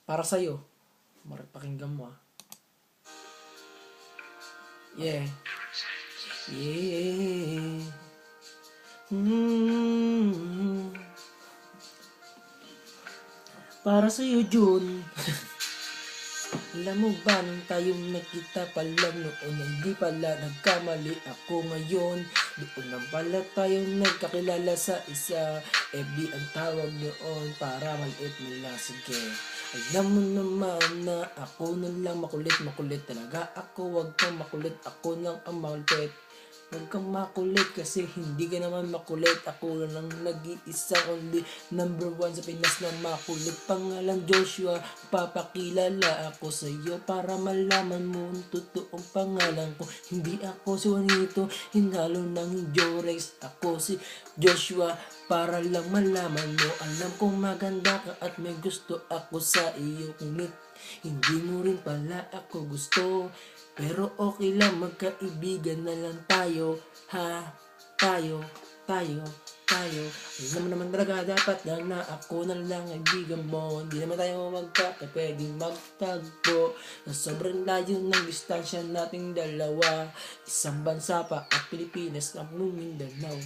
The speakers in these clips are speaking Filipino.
Para sa'yo. Pakinggan mo Yeah. Yeah. Para sa'yo, June. Alam mo ba nung tayong nagkita pa lang noon, hindi pala nagkamali ako ngayon. Doon lang pala tayong nagkakilala sa isa. FB ang tawag noon para maliit nila. Sige, alam mo naman na ako na lang makulit talaga ako. Wag kang makulit, ako lang ang makulit. Huwag kang makulit kasi hindi ka naman makulit. Ako lang nag-iisa, only number 1 sa Pinas na makulit. Pangalan Joshua, papakilala ako sa iyo para malaman mo ang totoong pangalan ko. Hindi ako si Juanito, hinalo ng Jorex. Ako si Joshua, para lang malaman mo. Alam kong maganda ka at may gusto ako sa iyo. Ngunit hindi mo rin pala ako gusto. Pero okay lang, magkaibigan na lang tayo, ha? Tayo. Alam mo naman talaga dapat na ako na lang kaibigan mo. Hindi naman tayo pwedeng magtagpo. Na sobrang layo ng distansya nating dalawa. Isang bansa pa at Pilipinas ang Mindanao.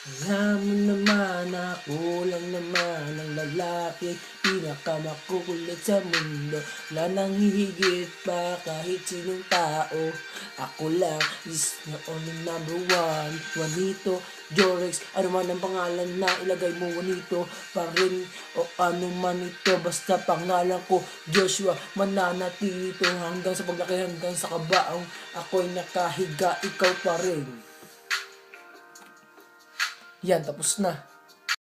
Alam mo naman ako lang naman ang lalaki pinakamakukulit sa mundo. Wala nang hihigit pa kahit sinong tao. Ako lang is the only number 1. Juanito, Jorex, ano man ang pangalan na ilagay mo, Juanito pa rin o ano man ito. Basta pangalan ko Joshua, mananatili ito hanggang sa paglaki, hanggang sa kabaong ako'y nakahiga, ikaw pa rin. Yan, tapos na.